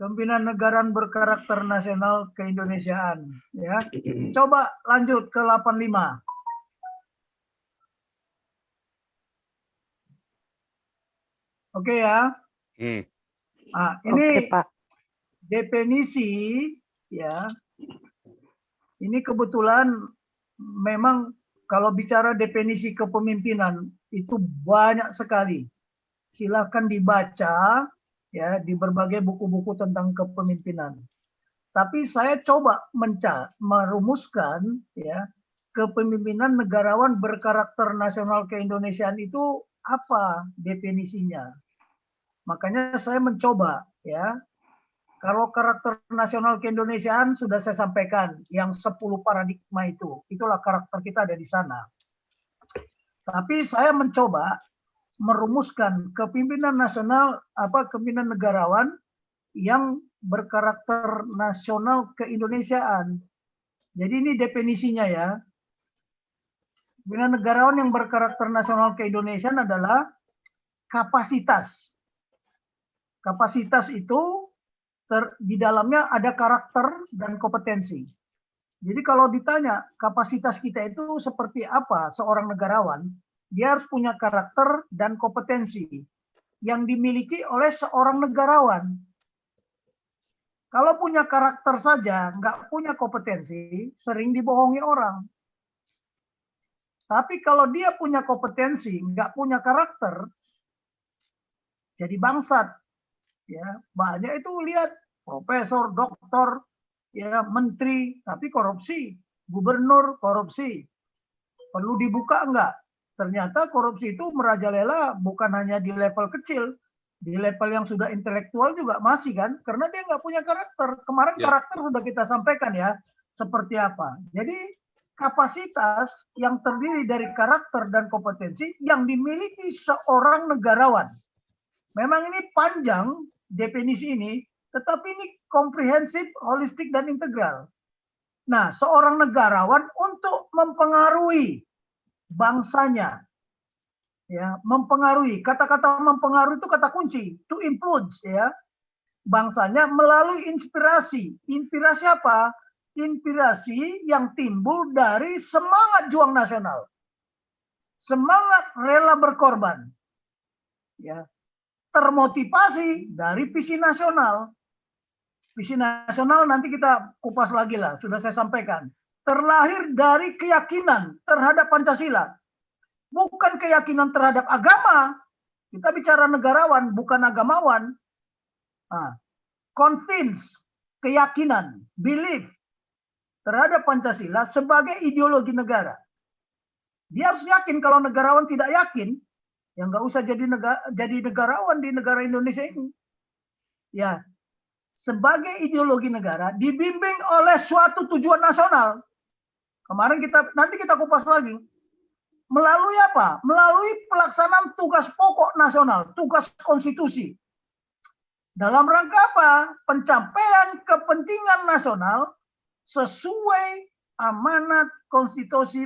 Kepemimpinan negara berkarakter nasional keindonesiaan. Ya, coba lanjut ke 85. Oke ya. Nah, ini Oke, Pak. definisi ya. Ini kebetulan memang kalau bicara definisi kepemimpinan itu banyak sekali. Silakan dibaca ya di berbagai buku-buku tentang kepemimpinan. Tapi saya coba merumuskan ya kepemimpinan negarawan berkarakter nasional keindonesiaan itu apa definisinya. Makanya saya mencoba ya. Kalau karakter nasional keindonesiaan sudah saya sampaikan, yang 10 paradigma itu. Itulah karakter kita ada di sana. Tapi saya mencoba merumuskan kepemimpinan nasional, kepemimpinan negarawan yang berkarakter nasional keindonesiaan. Jadi ini definisinya ya. Kepemimpinan negarawan yang berkarakter nasional keindonesiaan adalah kapasitas. Kapasitas itu di dalamnya ada karakter dan kompetensi. Jadi kalau ditanya kapasitas kita itu seperti apa seorang negarawan, dia harus punya karakter dan kompetensi yang dimiliki oleh seorang negarawan. Kalau punya karakter saja, nggak punya kompetensi, sering dibohongi orang. Tapi kalau dia punya kompetensi, nggak punya karakter, jadi bangsat. Ya, banyak itu lihat profesor, doktor, ya menteri, tapi korupsi, gubernur korupsi. Perlu dibuka enggak? Ternyata korupsi itu merajalela bukan hanya di level kecil, di level yang sudah intelektual juga masih kan, karena dia nggak punya karakter. Kemarin karakter sudah kita sampaikan ya, seperti apa. Jadi kapasitas yang terdiri dari karakter dan kompetensi yang dimiliki seorang negarawan. Memang ini panjang definisi ini, tetapi ini komprehensif, holistik, dan integral. Nah, seorang negarawan untuk mempengaruhi bangsanya, ya, mempengaruhi. Kata-kata mempengaruhi itu kata kunci, to influence, ya, bangsanya melalui inspirasi. Inspirasi apa? Inspirasi yang timbul dari semangat juang nasional, semangat rela berkorban, ya, termotivasi dari visi nasional. Visi nasional nanti kita kupas lagi lah, sudah saya sampaikan. Terlahir dari keyakinan terhadap Pancasila. Bukan keyakinan terhadap agama. Kita bicara negarawan, bukan agamawan. Nah, convince, keyakinan, belief terhadap Pancasila sebagai ideologi negara. Dia harus yakin. Kalau negarawan tidak yakin, ya nggak usah jadi negarawan di negara Indonesia ini. Ya, sebagai ideologi negara dibimbing oleh suatu tujuan nasional. Kemarin nanti kita kupas lagi. Melalui apa? Melalui pelaksanaan tugas pokok nasional, tugas konstitusi. Dalam rangka apa? Pencapaian kepentingan nasional sesuai amanat konstitusi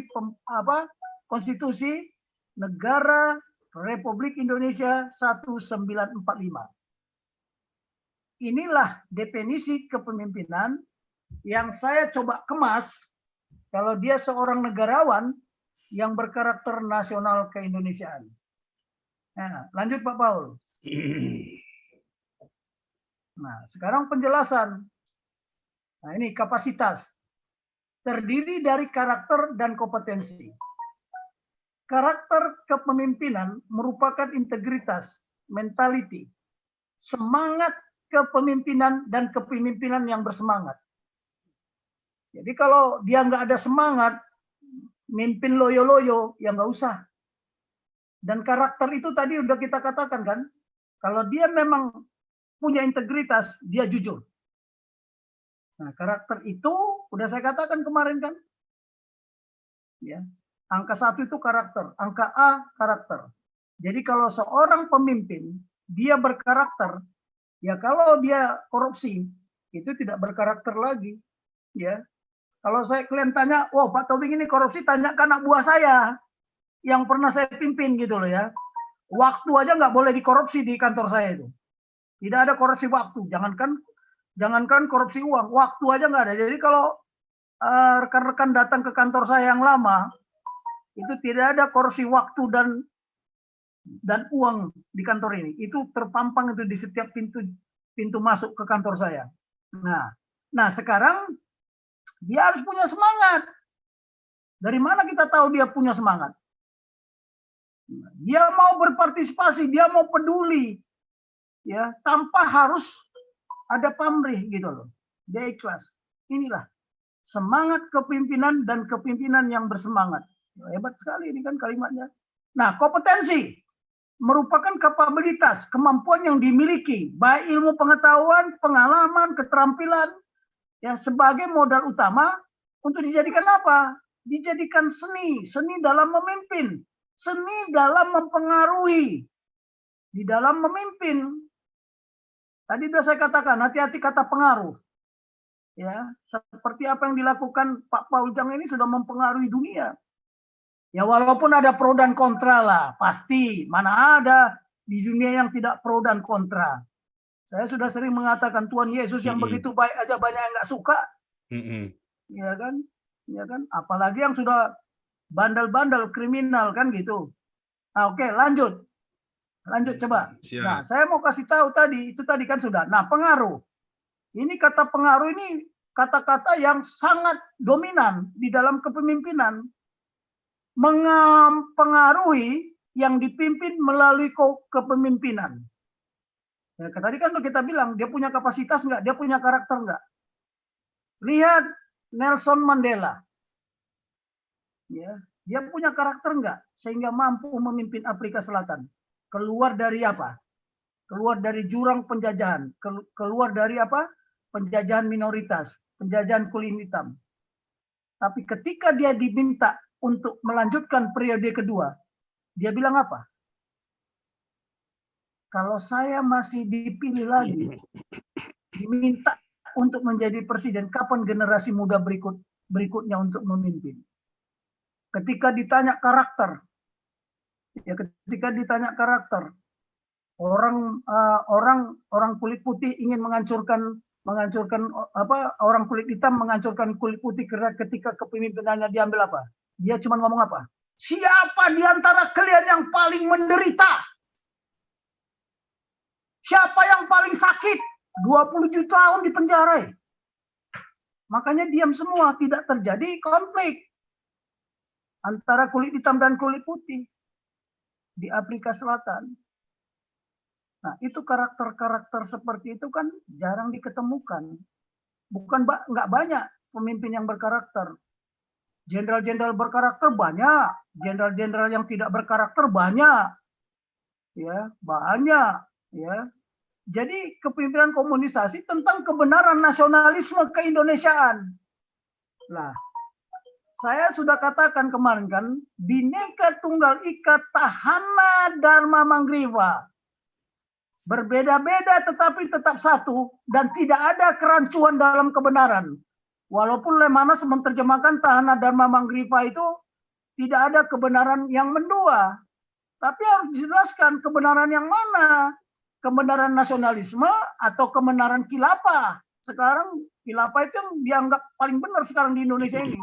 konstitusi Negara Republik Indonesia 1945. Inilah definisi kepemimpinan yang saya coba kemas kalau dia seorang negarawan yang berkarakter nasional keindonesiaan. Nah, lanjut Pak Paul. Nah, sekarang penjelasan. Nah, ini kapasitas. Terdiri dari karakter dan kompetensi. Karakter kepemimpinan merupakan integritas, mentality, semangat kepemimpinan dan kepemimpinan yang bersemangat. Jadi kalau dia nggak ada semangat, mimpin loyo-loyo, ya nggak usah. Dan karakter itu tadi udah kita katakan kan, kalau dia memang punya integritas, dia jujur. Nah, karakter itu udah saya katakan kemarin kan, ya. Angka 1 itu karakter, angka A karakter. Jadi kalau seorang pemimpin dia berkarakter, ya kalau dia korupsi itu tidak berkarakter lagi, ya. Kalau kalian tanya, wow Pak Tobing ini korupsi, tanya ke anak buah saya yang pernah saya pimpin gitu loh ya. Waktu aja nggak boleh dikorupsi di kantor saya itu. Tidak ada korupsi waktu, jangankan Jangankan korupsi uang, waktu aja nggak ada. Jadi kalau rekan-rekan datang ke kantor saya yang lama, itu tidak ada korupsi waktu dan uang di kantor ini. Itu terpampang itu di setiap pintu masuk ke kantor saya. Nah sekarang dia harus punya semangat. Dari mana kita tahu dia punya semangat? Dia mau berpartisipasi, dia mau peduli, ya, tanpa harus ada pamrih gitu loh. Dia ikhlas. Inilah semangat kepimpinan dan kepimpinan yang bersemangat. Hebat sekali ini kan kalimatnya. Nah, kompetensi merupakan kapabilitas, kemampuan yang dimiliki, baik ilmu pengetahuan, pengalaman, keterampilan, ya, sebagai modal utama untuk dijadikan apa? Dijadikan seni dalam memimpin, seni dalam mempengaruhi, di dalam memimpin. Tadi sudah saya katakan, hati-hati kata pengaruh. Ya, seperti apa yang dilakukan Pak Paul Jang ini sudah mempengaruhi dunia. Ya, walaupun ada pro dan kontra lah, pasti. Mana ada di dunia yang tidak pro dan kontra. Saya sudah sering mengatakan Tuhan Yesus yang begitu baik aja banyak yang nggak suka. Ya kan? Ya kan? Apalagi yang sudah bandel-bandel kriminal kan gitu. Nah, oke, lanjut. Lanjut coba. Siap. Nah, saya mau kasih tahu tadi, itu tadi kan sudah. Nah, pengaruh. Ini kata pengaruh ini kata-kata yang sangat dominan di dalam kepemimpinan. Mempengaruhi yang dipimpin melalui kepemimpinan. Ya, tadi kan kita bilang, dia punya kapasitas nggak? Dia punya karakter nggak? Lihat Nelson Mandela. Ya, dia punya karakter nggak? Sehingga mampu memimpin Afrika Selatan. Keluar dari apa? Keluar dari jurang penjajahan. Keluar dari apa? Penjajahan minoritas. Penjajahan kulit hitam. Tapi ketika dia diminta untuk melanjutkan periode kedua, dia bilang apa? Kalau saya masih dipilih lagi, diminta untuk menjadi presiden, kapan generasi muda berikutnya untuk memimpin? Ketika ditanya karakter, ya ketika ditanya karakter, orang kulit putih ingin menghancurkan apa, orang kulit hitam menghancurkan kulit putih, karena ketika kepemimpinannya diambil apa? Dia cuma ngomong apa? Siapa di antara kalian yang paling menderita? Siapa yang paling sakit? 27 tahun di penjara. Makanya diam semua, tidak terjadi konflik antara kulit hitam dan kulit putih di Afrika Selatan. Nah, itu karakter-karakter seperti itu kan jarang diketemukan. Bukan nggak banyak pemimpin yang berkarakter. Jenderal-jenderal berkarakter banyak, jenderal-jenderal yang tidak berkarakter banyak. Ya, banyak, ya. Jadi kepemimpinan komunisasi tentang kebenaran nasionalisme keindonesiaan. Nah, saya sudah katakan kemarin kan, Bhinneka Tunggal Ika Tahana Dharma Manggriva. Berbeda-beda tetapi tetap satu dan tidak ada kerancuan dalam kebenaran. Walaupun Lemhanas menerjemahkan Tahana Dharma Manggriva itu tidak ada kebenaran yang mendua. Tapi harus dijelaskan kebenaran yang mana. Kebenaran nasionalisme atau kebenaran khilafah. Sekarang khilafah itu yang dianggap paling benar sekarang di Indonesia ini.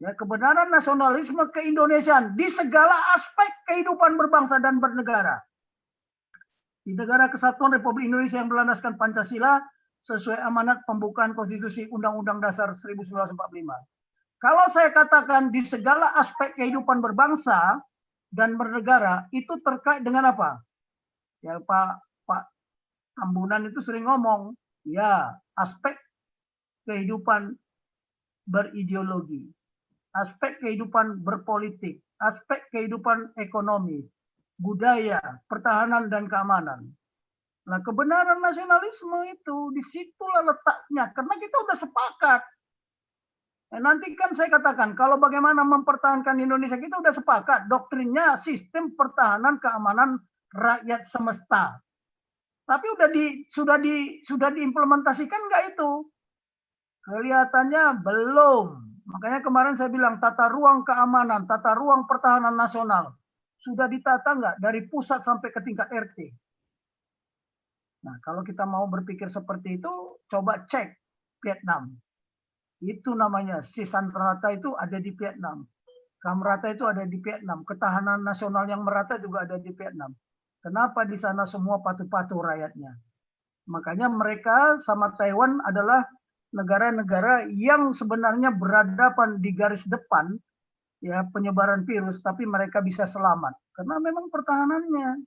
Ya, kebenaran nasionalisme keindonesiaan di segala aspek kehidupan berbangsa dan bernegara. Di negara kesatuan Republik Indonesia yang berlandaskan Pancasila sesuai amanat pembukaan Konstitusi Undang-Undang Dasar 1945. Kalau saya katakan di segala aspek kehidupan berbangsa dan bernegara, itu terkait dengan apa? Ya, Pak Tambunan itu sering ngomong, ya, aspek kehidupan berideologi, aspek kehidupan berpolitik, aspek kehidupan ekonomi, budaya, pertahanan, dan keamanan. Nah, kebenaran nasionalisme itu, disitulah letaknya, karena kita udah sepakat. Nanti kan saya katakan, kalau bagaimana mempertahankan Indonesia, kita udah sepakat, doktrinnya sistem pertahanan keamanan rakyat semesta. Tapi sudah diimplementasikan nggak itu? Kelihatannya belum. Makanya kemarin saya bilang tata ruang keamanan, tata ruang pertahanan nasional sudah ditata nggak dari pusat sampai ke tingkat RT? Nah, kalau kita mau berpikir seperti itu, coba cek Vietnam. Itu namanya Sisan Rata itu ada di Vietnam. Kamrata itu ada di Vietnam. Ketahanan nasional yang merata juga ada di Vietnam. Kenapa di sana semua patuh-patuh rakyatnya? Makanya mereka sama Taiwan adalah negara-negara yang sebenarnya berhadapan di garis depan ya penyebaran virus, tapi mereka bisa selamat karena memang pertahanannya.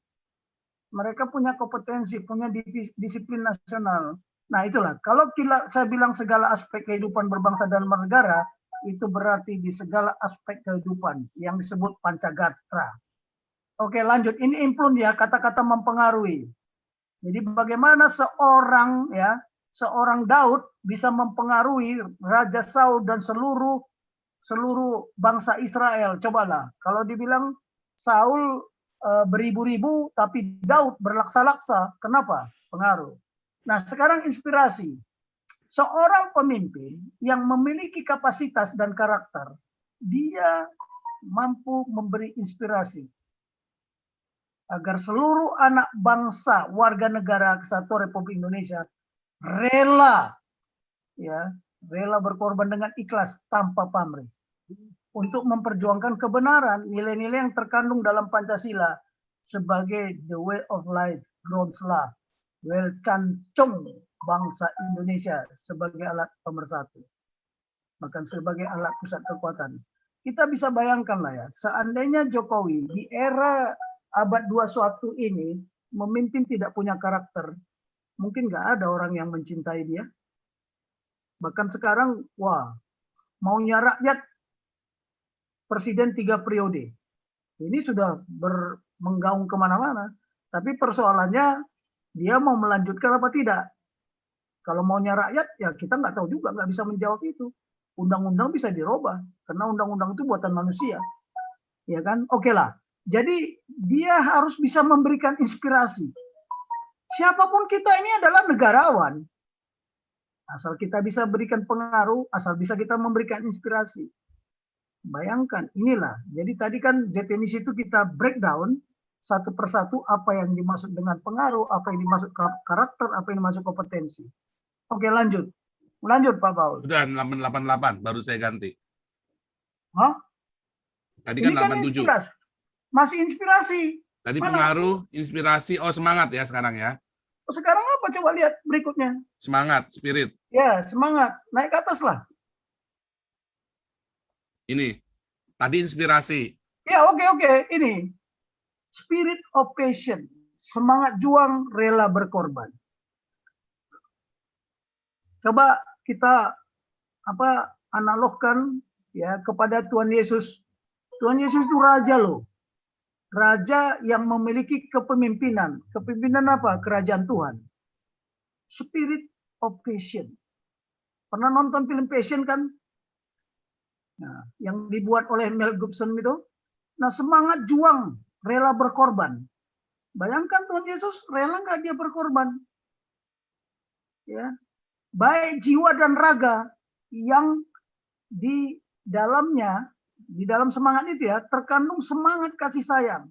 Mereka punya kompetensi, punya disiplin nasional. Nah itulah, kalau saya bilang segala aspek kehidupan berbangsa dan bernegara, itu berarti di segala aspek kehidupan yang disebut Pancagatra. Oke lanjut, ini implun ya, kata-kata mempengaruhi. Jadi bagaimana seorang Daud bisa mempengaruhi Raja Saul dan seluruh bangsa Israel. Cobalah, kalau dibilang Saul beribu-ribu, tapi Daud berlaksa-laksa. Kenapa? Pengaruh. Nah, sekarang inspirasi. Seorang pemimpin yang memiliki kapasitas dan karakter, dia mampu memberi inspirasi agar seluruh anak bangsa warga negara Kesatuan Republik Indonesia rela berkorban dengan ikhlas tanpa pamrih untuk memperjuangkan kebenaran, nilai-nilai yang terkandung dalam Pancasila sebagai the way of life, Groundslah, Welcancung bangsa Indonesia sebagai alat pemersatu, bahkan sebagai alat pusat kekuatan. Kita bisa bayangkan lah ya, seandainya Jokowi di era abad 21 ini memimpin tidak punya karakter, mungkin nggak ada orang yang mencintai dia. Bahkan sekarang, wah, maunya rakyat presiden 3 periode. Ini sudah menggaung kemana-mana. Tapi persoalannya, dia mau melanjutkan apa tidak. Kalau maunya rakyat, ya kita nggak tahu juga, nggak bisa menjawab itu. Undang-undang bisa dirubah, karena undang-undang itu buatan manusia. Ya kan? Oke lah. Jadi dia harus bisa memberikan inspirasi. Siapapun kita ini adalah negarawan. Asal kita bisa berikan pengaruh, asal bisa kita memberikan inspirasi. Bayangkan, inilah. Jadi tadi kan definisi itu kita breakdown satu persatu apa yang dimaksud dengan pengaruh, apa yang dimaksud karakter, apa yang dimaksud kompetensi. Oke, lanjut. Lanjut, Pak Paul. Sudah 888, baru saya ganti. Hah? Tadi Ini kan kan 87. inspirasi. Masih inspirasi. Tadi Mana? pengaruh, inspirasi, oh semangat ya sekarang ya. Sekarang apa? Coba lihat berikutnya. Semangat, spirit. Ya, semangat. Naik ke atas lah. Ini, tadi inspirasi. Ya, oke. Ini. Spirit of passion. Semangat juang, rela berkorban. Coba kita analogkan ya kepada Tuhan Yesus. Tuhan Yesus itu raja loh. Raja yang memiliki kepemimpinan. Kepemimpinan apa? Kerajaan Tuhan. Spirit of passion. Pernah nonton film Passion kan? Nah, yang dibuat oleh Mel Gibson itu. Nah, semangat juang, rela berkorban. Bayangkan Tuhan Yesus rela nggak dia berkorban? Ya, baik jiwa dan raga yang di dalamnya, di dalam semangat itu ya, terkandung semangat kasih sayang,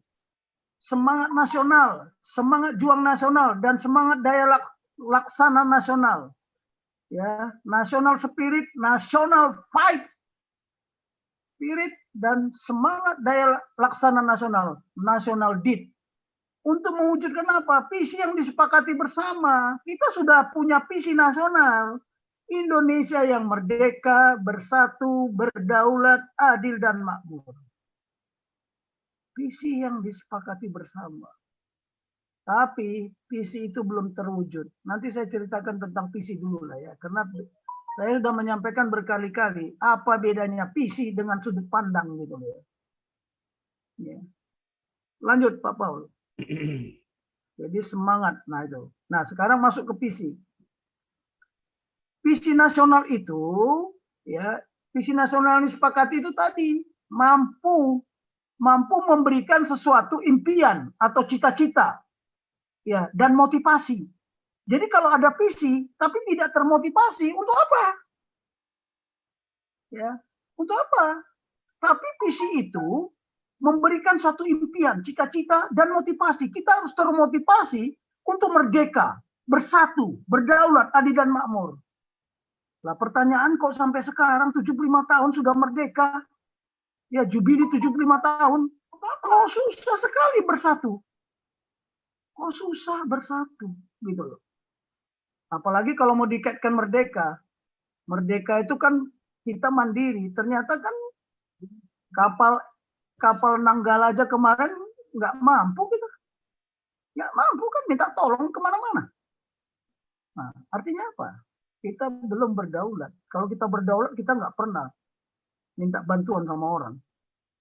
semangat nasional, semangat juang nasional, dan semangat daya laksana nasional. Ya, national spirit, national fight spirit, dan semangat daya laksana nasional, national deed. Untuk mewujudkan apa? Visi yang disepakati bersama. Kita sudah punya visi nasional. Indonesia yang merdeka, bersatu, berdaulat, adil, dan makmur. Visi yang disepakati bersama. Tapi visi itu belum terwujud. Nanti saya ceritakan tentang visi dulu lah ya. Karena saya sudah menyampaikan berkali-kali apa bedanya visi dengan sudut pandang gitu ya. Ya. Lanjut Pak Paul. Jadi semangat, nah itu. Nah sekarang masuk ke visi. Visi nasional itu, ya, visi nasional yang disepakati itu tadi mampu memberikan sesuatu impian atau cita-cita, ya, dan motivasi. Jadi kalau ada visi tapi tidak termotivasi, untuk apa? Ya, untuk apa? Tapi visi itu memberikan suatu impian, cita-cita, dan motivasi. Kita harus termotivasi untuk merdeka. bersatu, berdaulat, adil dan makmur. Lah pertanyaan kok sampai sekarang 75 tahun sudah merdeka, ya jubili 75 tahun, kok susah sekali bersatu. Kok susah bersatu, gitu loh. Apalagi kalau mau dikaitkan merdeka. Merdeka itu kan kita mandiri. Ternyata kan kapal Nanggala aja kemarin nggak mampu gitu. Nggak mampu kan minta tolong kemana-mana. Nah, artinya apa? Kita belum berdaulat. Kalau kita berdaulat, kita nggak pernah minta bantuan sama orang.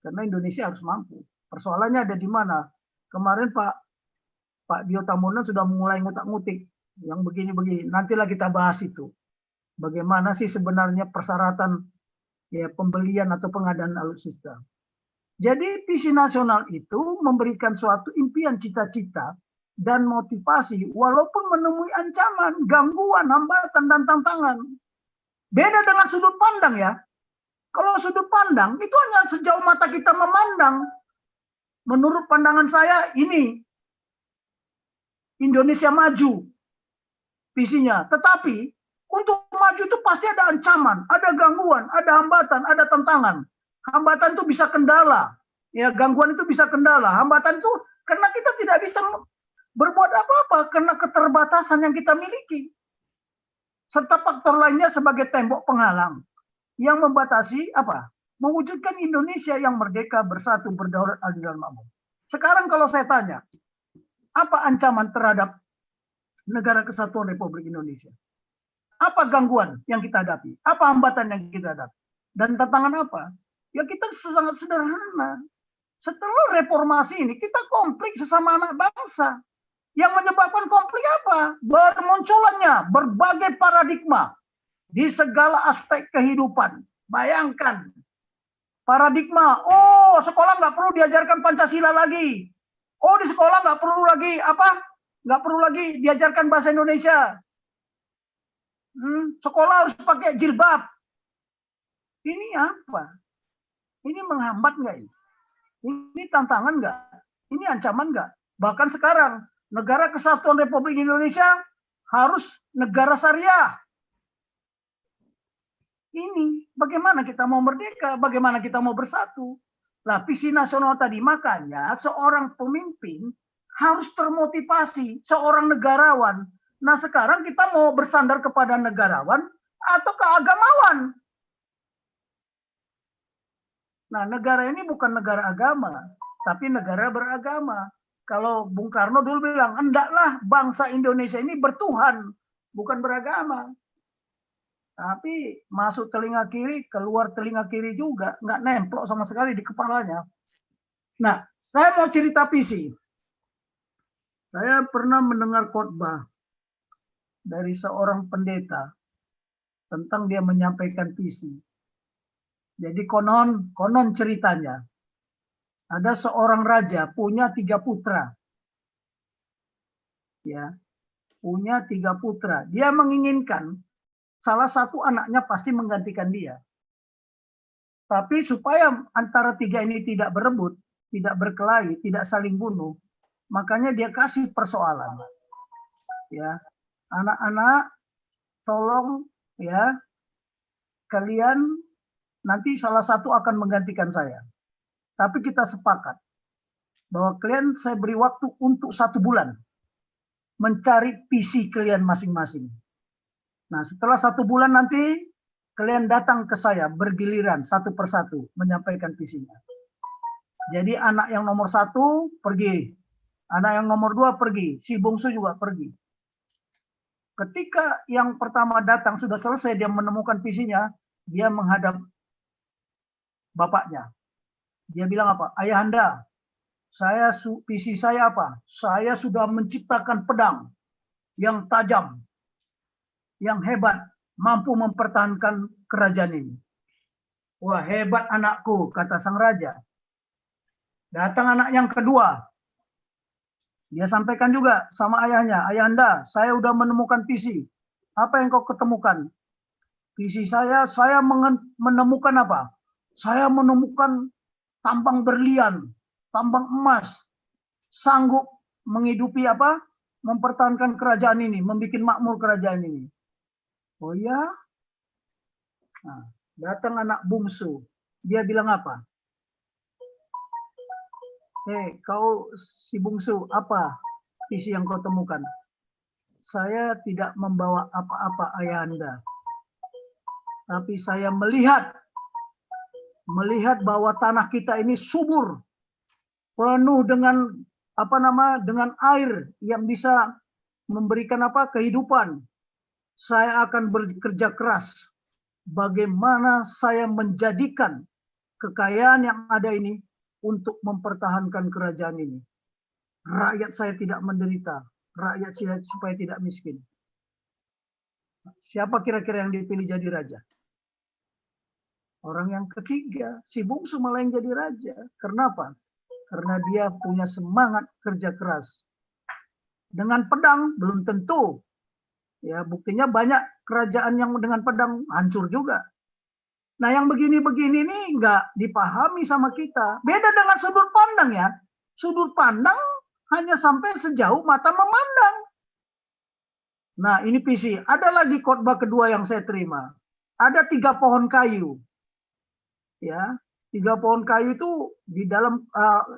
Karena Indonesia harus mampu. Persoalannya ada di mana? Kemarin Pak Dio Tamunan sudah mulai ngutak-ngutik yang begini-begini. Nantilah kita bahas itu. Bagaimana sih sebenarnya persyaratan ya pembelian atau pengadaan alutsista. Jadi visi nasional itu memberikan suatu impian, cita-cita dan motivasi walaupun menemui ancaman, gangguan, hambatan dan tantangan. Beda dengan sudut pandang ya. Kalau sudut pandang itu hanya sejauh mata kita memandang. Menurut pandangan saya ini Indonesia maju visinya. Tetapi untuk maju itu pasti ada ancaman, ada gangguan, ada hambatan, ada tantangan. Hambatan itu bisa kendala, ya gangguan itu bisa kendala. Hambatan itu karena kita tidak bisa berbuat apa-apa karena keterbatasan yang kita miliki. Serta faktor lainnya sebagai tembok penghalang yang membatasi apa? Mewujudkan Indonesia yang merdeka, bersatu, berdaulat, adil dan makmur. Sekarang kalau saya tanya, apa ancaman terhadap negara kesatuan Republik Indonesia? Apa gangguan yang kita hadapi? Apa hambatan yang kita hadapi? Dan tantangan apa? Ya kita sangat sederhana. Setelah reformasi ini, kita konflik sesama anak bangsa. Yang menyebabkan konflik apa? Bermunculannya berbagai paradigma di segala aspek kehidupan. Bayangkan, paradigma, oh sekolah nggak perlu diajarkan Pancasila lagi. Oh di sekolah nggak perlu lagi apa? Nggak perlu lagi diajarkan bahasa Indonesia. Sekolah harus pakai jilbab. Ini apa? Ini menghambat nggak ini? Ini tantangan nggak? Ini ancaman nggak? Bahkan sekarang negara kesatuan Republik Indonesia harus negara syariah. Ini bagaimana kita mau merdeka? Bagaimana kita mau bersatu? Nah, visi nasional tadi makanya seorang pemimpin harus termotivasi, seorang negarawan. Nah sekarang kita mau bersandar kepada negarawan atau keagamawan. Nah negara ini bukan negara agama, tapi negara beragama. Kalau Bung Karno dulu bilang, hendaklah bangsa Indonesia ini bertuhan, bukan beragama. Tapi masuk telinga kiri, keluar telinga kiri juga, nggak nemplok sama sekali di kepalanya. Nah, saya mau cerita visi. Saya pernah mendengar khotbah dari seorang pendeta tentang dia menyampaikan visi. Jadi konon ceritanya ada seorang raja punya 3 putra, ya punya 3 putra. Dia menginginkan salah satu anaknya pasti menggantikan dia. Tapi supaya antara 3 ini tidak berebut, tidak berkelahi, tidak saling bunuh, makanya dia kasih persoalan. Ya, anak-anak, tolong ya, kalian nanti salah satu akan menggantikan saya. Tapi kita sepakat bahwa kalian saya beri waktu untuk 1 bulan mencari visi kalian masing-masing. Nah, setelah 1 bulan nanti kalian datang ke saya bergiliran satu persatu menyampaikan visinya. Jadi anak yang nomor 1 pergi, anak yang nomor 2 pergi, si bungsu juga pergi. Ketika yang pertama datang sudah selesai dia menemukan visinya, dia menghadap bapaknya. Dia bilang apa? Ayahanda, visi saya apa? Saya sudah menciptakan pedang yang tajam, yang hebat, mampu mempertahankan kerajaan ini. Wah, hebat anakku, kata sang raja. Datang anak yang kedua. Dia sampaikan juga sama ayahnya, Ayahanda, saya sudah menemukan visi. Apa yang kau ketemukan? Visi saya menemukan apa? Saya menemukan tambang berlian, tambang emas, sanggup menghidupi apa? mempertahankan kerajaan ini, membuat makmur kerajaan ini. Oh ya? Nah, datang anak bungsu. Dia bilang apa? Kau si bungsu, apa visi yang kau temukan? Saya tidak membawa apa-apa ayahanda. Tapi saya melihat bahwa tanah kita ini subur, penuh dengan dengan air yang bisa memberikan kehidupan. Saya akan bekerja keras bagaimana saya menjadikan kekayaan yang ada ini untuk mempertahankan kerajaan ini. Rakyat saya tidak menderita, rakyat saya supaya tidak miskin. Siapa kira-kira yang dipilih jadi raja? Orang yang ketiga, si bungsu malah yang jadi raja. Kenapa? Karena dia punya semangat kerja keras. Dengan pedang belum tentu. Ya, buktinya banyak kerajaan yang dengan pedang hancur juga. Nah, yang begini-begini ini nggak dipahami sama kita. Beda dengan sudut pandang ya. Sudut pandang hanya sampai sejauh mata memandang. Nah, ini visi. Ada lagi khotbah kedua yang saya terima. Ada 3 pohon kayu. Ya, 3 pohon kayu itu di dalam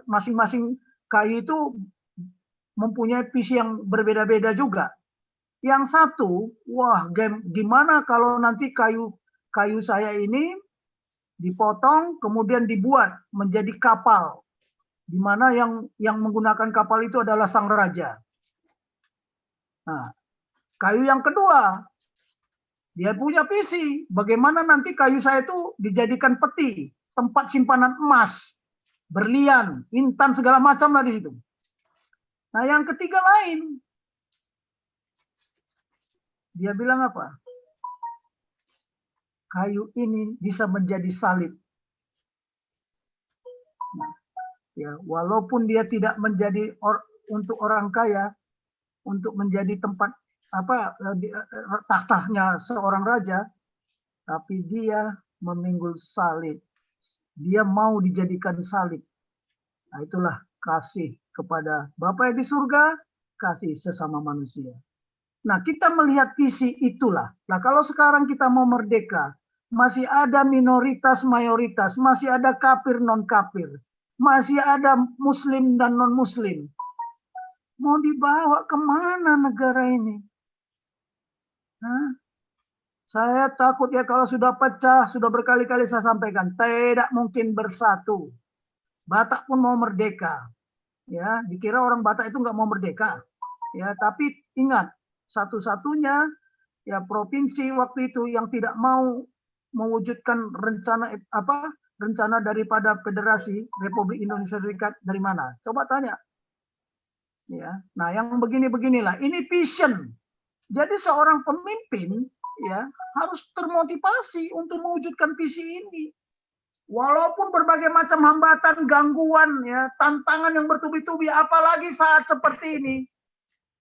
masing-masing kayu itu mempunyai visi yang berbeda-beda juga. Yang satu, wah, gimana kalau nanti kayu saya ini dipotong kemudian dibuat menjadi kapal, di mana yang menggunakan kapal itu adalah sang raja. Nah, kayu yang kedua, dia punya visi bagaimana nanti kayu saya itu dijadikan peti, tempat simpanan emas, berlian, intan segala macam lah di situ. Nah, yang ketiga lain, dia bilang apa? Kayu ini bisa menjadi salib. Nah, ya, walaupun dia tidak menjadi untuk orang kaya, untuk menjadi tempat tahtanya seorang raja, tapi dia memikul salib. Dia mau dijadikan salib. Nah, itulah kasih kepada Bapa yang di surga, kasih sesama manusia. Nah, kita melihat visi itulah. Nah, kalau sekarang kita mau merdeka, masih ada minoritas mayoritas, masih ada kafir non kafir, masih ada muslim dan non muslim. Mau dibawa kemana negara ini? Hah? Saya takut ya kalau sudah pecah, sudah berkali-kali saya sampaikan, tidak mungkin bersatu. Batak pun mau merdeka. Ya, dikira orang Batak itu nggak mau merdeka. Ya, tapi ingat, satu-satunya ya provinsi waktu itu yang tidak mau mewujudkan rencana daripada Federasi Republik Indonesia Serikat dari mana? Coba tanya. Ya, nah yang begini-beginilah, ini vision. Jadi seorang pemimpin ya harus termotivasi untuk mewujudkan visi ini. Walaupun berbagai macam hambatan, gangguan, ya, tantangan yang bertubi-tubi, apalagi saat seperti ini.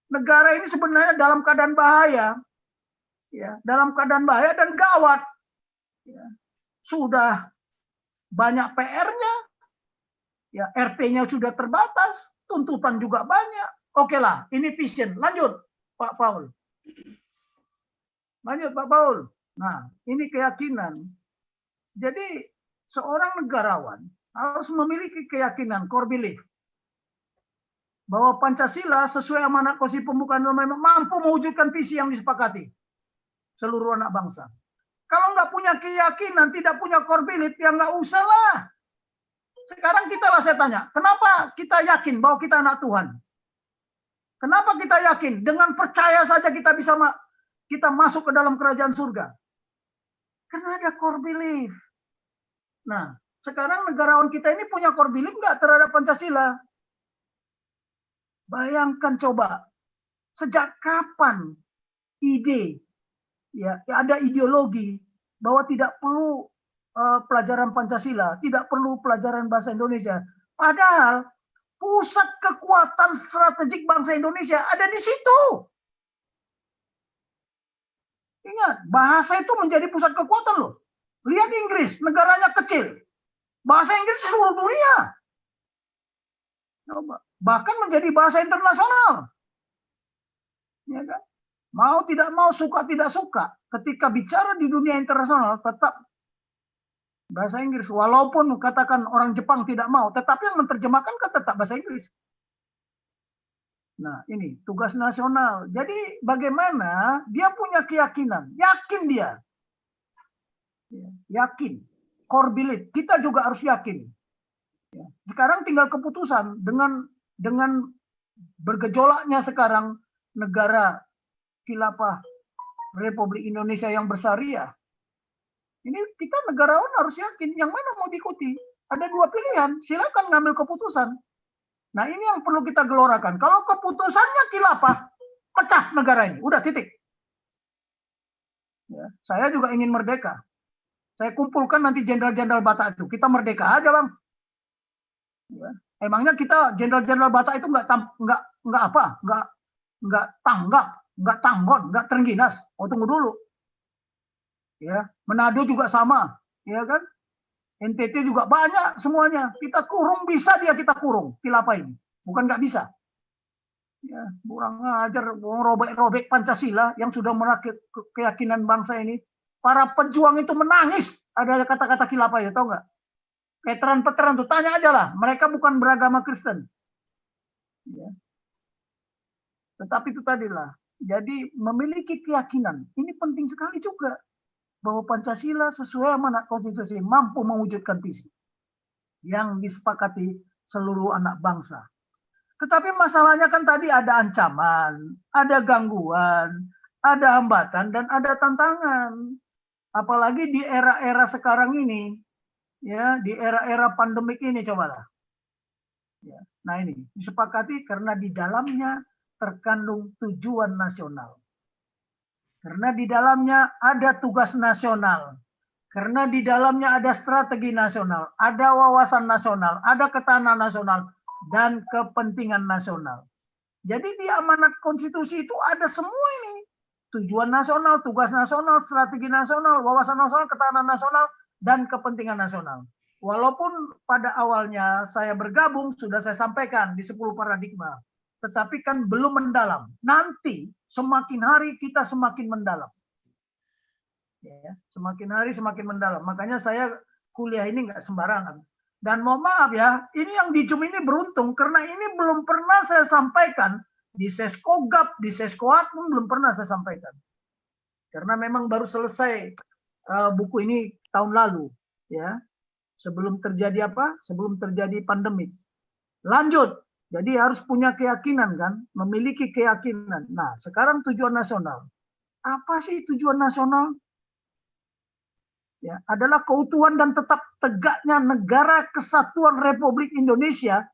Negara ini sebenarnya dalam keadaan bahaya, ya, dalam keadaan bahaya dan gawat. Ya. Sudah banyak PR-nya, ya, RP-nya sudah terbatas, tuntutan juga banyak. Oke lah, ini vision. Lanjut, Pak Paul. Lanjut, Pak Paul. Nah, ini keyakinan. Jadi, seorang negarawan harus memiliki keyakinan, core belief, bahwa Pancasila sesuai amanat Konstitusi Pembukaan memang mampu mewujudkan visi yang disepakati seluruh anak bangsa. Kalau nggak punya keyakinan, tidak punya core belief, ya nggak usah lah. Sekarang saya tanya, kenapa kita yakin bahwa kita anak Tuhan? Kenapa kita yakin? Dengan percaya saja kita bisa kita masuk ke dalam kerajaan surga. Karena ada core belief. Nah, sekarang negarawan kita ini punya core belief nggak terhadap Pancasila? Bayangkan coba, sejak kapan ide, ya ada ideologi bahwa tidak perlu pelajaran Pancasila, tidak perlu pelajaran bahasa Indonesia. Padahal pusat kekuatan strategik bangsa Indonesia ada di situ. Ingat, bahasa itu menjadi pusat kekuatan loh. Lihat Inggris, negaranya kecil. Bahasa Inggris seluruh dunia. Coba. Bahkan menjadi bahasa internasional. Ya kan? Mau tidak mau, suka tidak suka, ketika bicara di dunia internasional tetap bahasa Inggris. Walaupun katakan orang Jepang tidak mau, tetapi yang menerjemahkan kan tetap bahasa Inggris. Nah, ini tugas nasional. Jadi bagaimana dia punya keyakinan, yakin dia. Yakin. Core belief. Kita juga harus yakin. Sekarang tinggal keputusan dengan bergejolaknya sekarang negara khilafah Republik Indonesia yang bersyariah. Ini kita negarawan harus yakin yang mana mau diikuti. Ada dua pilihan, silakan ngambil keputusan. Nah, ini yang perlu kita gelorakan. Kalau keputusannya khilafah, pecah negara ini. Udah titik. Ya, saya juga ingin merdeka. Saya kumpulkan nanti jenderal-jenderal Batak itu. Kita merdeka aja, Bang. Ya. Emangnya kita jenderal-jenderal Batak itu nggak tanggap, nggak tanggon, nggak terengginas. Oh, tunggu dulu. Ya, Manado juga sama, ya kan? NTT juga banyak semuanya. Kita kurung bisa dia kita kurung. Khilafah ini, bukan nggak bisa. Ya, kurang ajar, robek-robek Pancasila yang sudah merakit keyakinan bangsa ini. Para pejuang itu menangis ada kata-kata khilafah ya, tahu nggak? Veteran-veteran tuh tanya aja lah. Mereka bukan beragama Kristen. Ya. Tetapi itu tadilah. Jadi memiliki keyakinan ini penting sekali juga. Bahwa Pancasila sesuai amanat konstitusi mampu mewujudkan visi yang disepakati seluruh anak bangsa. Tetapi masalahnya kan tadi ada ancaman, ada gangguan, ada hambatan, dan ada tantangan. Apalagi di era-era sekarang ini, ya, di era-era pandemik ini, cobalah. Ya. Nah, ini disepakati karena di dalamnya terkandung tujuan nasional. Karena di dalamnya ada tugas nasional. Karena di dalamnya ada strategi nasional, ada wawasan nasional, ada ketahanan nasional, dan kepentingan nasional. Jadi di amanat konstitusi itu ada semua ini. Tujuan nasional, tugas nasional, strategi nasional, wawasan nasional, ketahanan nasional, dan kepentingan nasional. Walaupun pada awalnya saya bergabung, sudah saya sampaikan di 10 paradigma. Tetapi kan belum mendalam. Nanti semakin hari kita semakin mendalam. Ya, semakin hari semakin mendalam. Makanya saya kuliah ini nggak sembarangan. Dan mohon maaf ya, ini yang di Zoom ini beruntung karena ini belum pernah saya sampaikan di Seskogap, di Seskoat pun belum pernah saya sampaikan. Karena memang baru selesai buku ini tahun lalu, ya. Sebelum terjadi apa? Sebelum terjadi pandemi. Lanjut. Jadi harus punya keyakinan kan, memiliki keyakinan. Nah, sekarang tujuan nasional. Apa sih tujuan nasional? Ya, adalah keutuhan dan tetap tegaknya negara kesatuan Republik Indonesia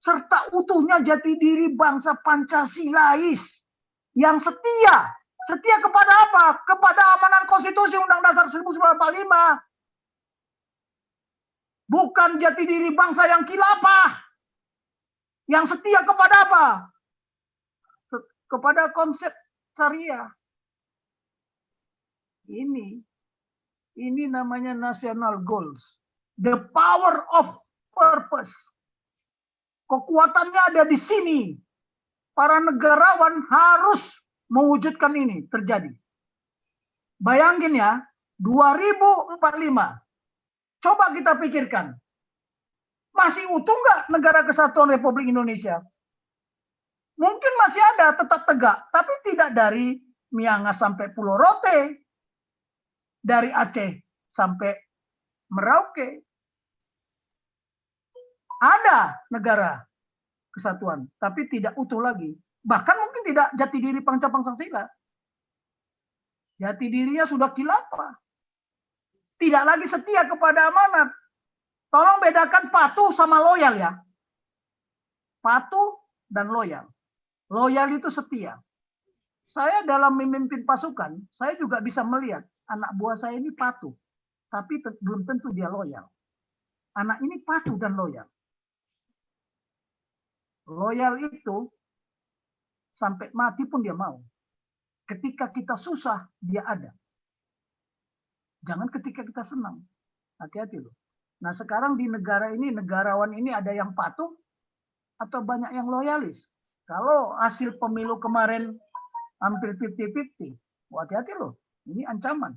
serta utuhnya jati diri bangsa Pancasilais yang setia. Setia kepada apa? Kepada amanat konstitusi Undang-Undang Dasar 1945. Bukan jati diri bangsa yang khilafah. Yang setia kepada apa? Kepada konsep syariah. Ini namanya national goals. The power of purpose. Kekuatannya ada di sini. Para negarawan harus mewujudkan ini terjadi. Bayangin ya, 2045. Coba kita pikirkan. Masih utuh nggak negara kesatuan Republik Indonesia? Mungkin masih ada, tetap tegak. Tapi tidak dari Miangas sampai Pulau Rote. Dari Aceh sampai Merauke. Ada negara kesatuan, tapi tidak utuh lagi. Bahkan mungkin tidak jati diri Pancasila. Jati dirinya sudah khilafah. Tidak lagi setia kepada amanat. Tolong bedakan patuh sama loyal ya. Patuh dan loyal. Loyal itu setia. Saya dalam memimpin pasukan, saya juga bisa melihat anak buah saya ini patuh. Tapi belum tentu dia loyal. Anak ini patuh dan loyal. Loyal itu sampai mati pun dia mau. Ketika kita susah, dia ada. Jangan ketika kita senang. Hati-hati loh. Nah sekarang di negara ini, negarawan ini ada yang patuh atau banyak yang loyalis. Kalau hasil pemilu kemarin hampir 50-50. Hati-hati loh, ini ancaman,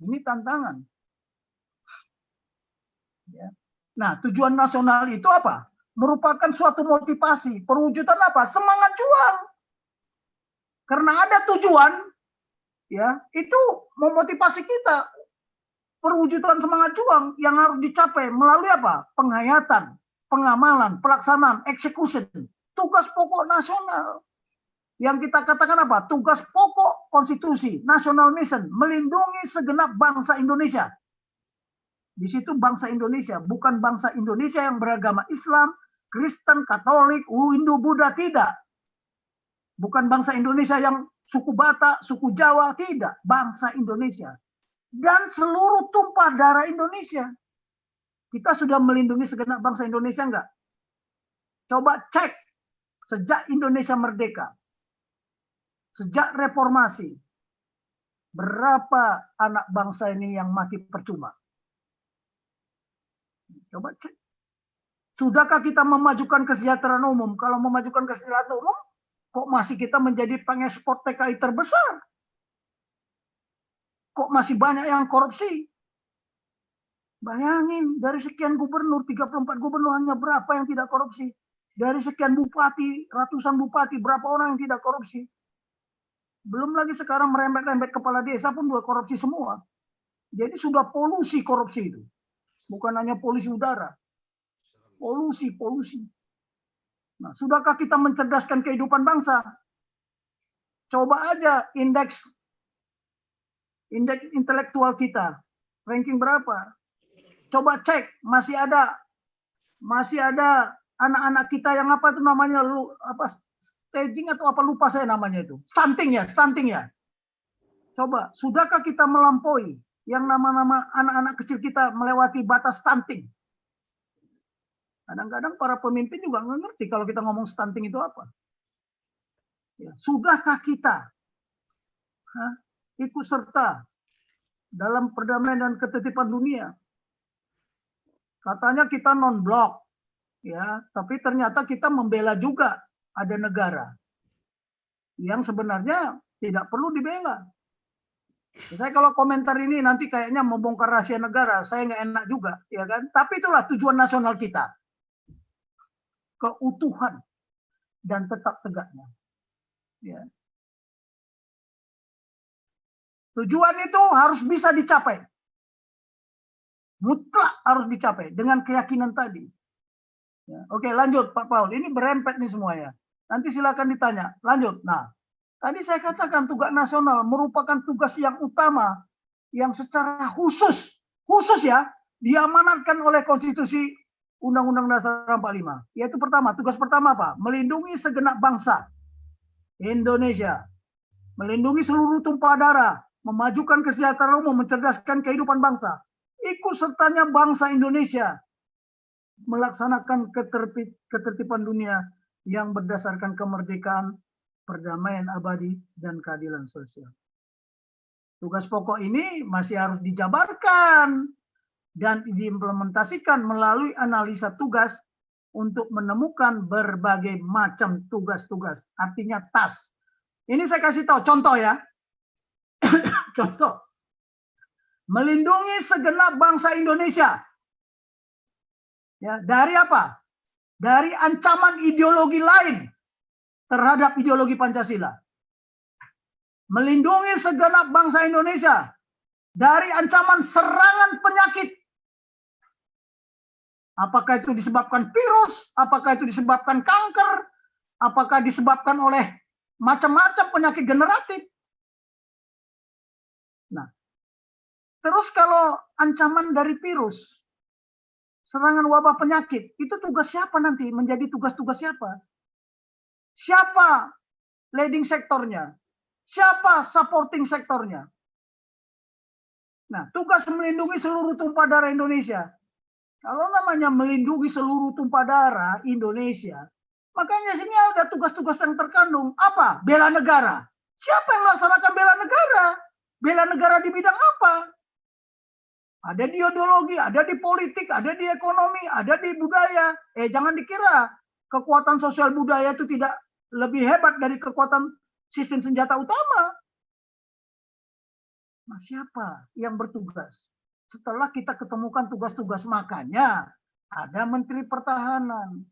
ini tantangan. Ya. Nah, tujuan nasional itu apa? Merupakan suatu motivasi, perwujudan apa? Semangat juang. Karena ada tujuan, ya, itu memotivasi kita. Perwujudan semangat juang yang harus dicapai melalui apa? Penghayatan, pengamalan, pelaksanaan, execution. Tugas pokok nasional. Yang kita katakan apa? Tugas pokok konstitusi, national mission, melindungi segenap bangsa Indonesia. Di situ bangsa Indonesia, bukan bangsa Indonesia yang beragama Islam, Kristen, Katolik, Hindu, Buddha, tidak. Bukan bangsa Indonesia yang suku Batak, suku Jawa, tidak. Bangsa Indonesia. Dan seluruh tumpah darah Indonesia. Kita sudah melindungi segenap bangsa Indonesia enggak? Coba cek, sejak Indonesia merdeka, sejak reformasi, berapa anak bangsa ini yang mati percuma? Coba cek. Sudahkah kita memajukan kesejahteraan umum? Kalau memajukan kesejahteraan umum, kok masih kita menjadi pengekspor TKI terbesar? Kok masih banyak yang korupsi? Bayangin, dari sekian gubernur, 34 gubernur hanya berapa yang tidak korupsi? Dari sekian bupati, ratusan bupati, berapa orang yang tidak korupsi? Belum lagi sekarang merembet-rembet kepala desa pun juga korupsi semua. Jadi sudah polusi korupsi itu. Bukan hanya polusi udara. Polusi. Nah, sudahkah kita mencerdaskan kehidupan bangsa? Coba aja indeks intelektual kita, ranking berapa? Coba cek, masih ada anak-anak kita yang apa itu namanya, staging atau apa, lupa saya namanya itu. Stunting ya. Coba, sudahkah kita melampaui yang nama-nama anak-anak kecil kita melewati batas stunting? Kadang-kadang para pemimpin juga nggak ngerti kalau kita ngomong stunting itu apa. Ya, sudahkah kita ikut serta dalam perdamaian dan ketertiban dunia? Katanya kita non-blok, ya, tapi ternyata kita membela juga ada negara yang sebenarnya tidak perlu dibela. Saya kalau komentar ini nanti kayaknya membongkar rahasia negara, saya nggak enak juga, ya kan? Tapi itulah tujuan nasional kita, keutuhan dan tetap tegaknya. Ya. Tujuan itu harus bisa dicapai. Mutlak harus dicapai dengan keyakinan tadi. Ya, oke, lanjut Pak Paul. Ini berempet nih semuanya. Nanti silakan ditanya. Lanjut. Nah, tadi saya katakan tugas nasional merupakan tugas yang utama yang secara khusus ya, diamanatkan oleh Konstitusi Undang-Undang Dasar 45. Yaitu pertama, tugas pertama apa? Melindungi segenap bangsa Indonesia. Melindungi seluruh tumpah darah, memajukan kesejahteraan umum, mencerdaskan kehidupan bangsa. Ikut sertanya bangsa Indonesia melaksanakan ketertiban dunia yang berdasarkan kemerdekaan, perdamaian abadi, dan keadilan sosial. Tugas pokok ini masih harus dijabarkan dan diimplementasikan melalui analisa tugas untuk menemukan berbagai macam tugas-tugas. Artinya task. Ini saya kasih tahu contoh ya. Contoh. Melindungi segenap bangsa Indonesia. Ya, dari apa? Dari ancaman ideologi lain terhadap ideologi Pancasila. Melindungi segenap bangsa Indonesia dari ancaman serangan penyakit. Apakah itu disebabkan virus, apakah itu disebabkan kanker, apakah disebabkan oleh macam-macam penyakit generatif. Nah, terus kalau ancaman dari virus, serangan wabah penyakit, itu tugas siapa nanti? Menjadi tugas-tugas siapa? Siapa leading sektornya? Siapa supporting sektornya? Nah, tugas melindungi seluruh tumpah darah Indonesia. Kalau namanya melindungi seluruh tumpah darah Indonesia, makanya sini ada tugas-tugas yang terkandung. Apa? Bela negara. Siapa yang melaksanakan bela negara? Bela negara di bidang apa? Ada di ideologi, ada di politik, ada di ekonomi, ada di budaya. Jangan dikira kekuatan sosial budaya itu tidak lebih hebat dari kekuatan sistem senjata utama. Nah, siapa yang bertugas? Setelah kita ketemukan tugas-tugas, makanya ada Menteri Pertahanan,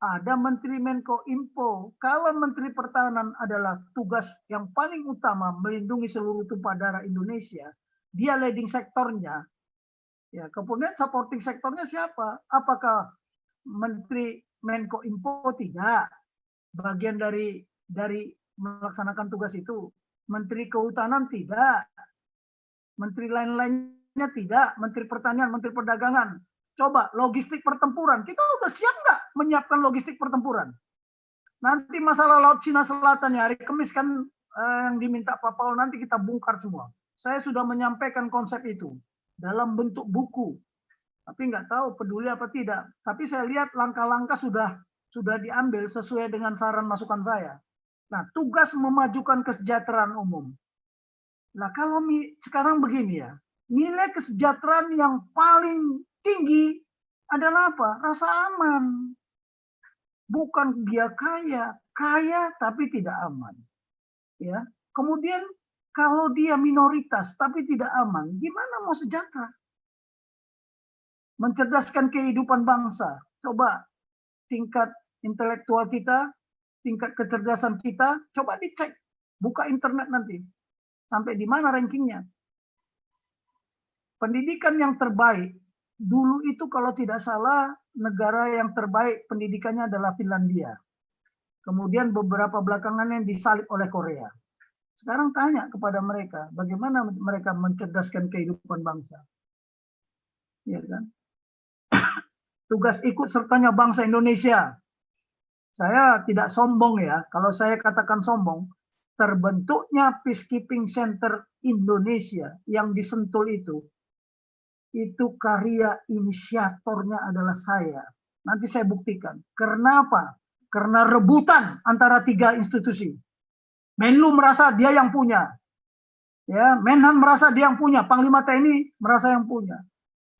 ada Menteri Menko Info. Kalau Menteri Pertahanan adalah tugas yang paling utama melindungi seluruh tumpah darah Indonesia, dia leading sektornya. Ya, kemudian supporting sektornya siapa? Apakah Menteri Menko Info? Tidak. Bagian dari melaksanakan tugas itu. Menteri Kehutanan tidak. Menteri lain-lainnya tidak. Menteri Pertanian, Menteri Perdagangan. Coba logistik pertempuran. Kita udah siap nggak menyiapkan logistik pertempuran? Nanti masalah Laut Cina Selatan ya, hari Kamis kan yang diminta Pak Paul, nanti kita bongkar semua. Saya sudah menyampaikan konsep itu dalam bentuk buku. Tapi nggak tahu peduli apa tidak. Tapi saya lihat langkah-langkah sudah diambil sesuai dengan saran masukan saya. Nah, tugas memajukan kesejahteraan umum. Nah, kalau sekarang begini ya, nilai kesejahteraan yang paling tinggi adalah apa? Rasa aman. Bukan dia kaya tapi tidak aman. Ya. Kemudian kalau dia minoritas tapi tidak aman, gimana mau sejahtera? Mencerdaskan kehidupan bangsa. Coba tingkat intelektual kita, tingkat kecerdasan kita, coba dicek. Buka internet nanti. Sampai di mana rankingnya? Pendidikan yang terbaik, dulu itu kalau tidak salah, negara yang terbaik pendidikannya adalah Finlandia. Kemudian beberapa belakangan yang disalib oleh Korea. Sekarang tanya kepada mereka, bagaimana mereka mencerdaskan kehidupan bangsa. Ya kan? Tugas ikut sertanya bangsa Indonesia. Saya tidak sombong ya, kalau saya katakan sombong, terbentuknya Peacekeeping Center Indonesia yang di Sentul itu karya inisiatornya adalah saya. Nanti saya buktikan. Kenapa? Karena rebutan antara 3 institusi. Menlu merasa dia yang punya. Ya, Menhan merasa dia yang punya, Panglima TNI merasa yang punya.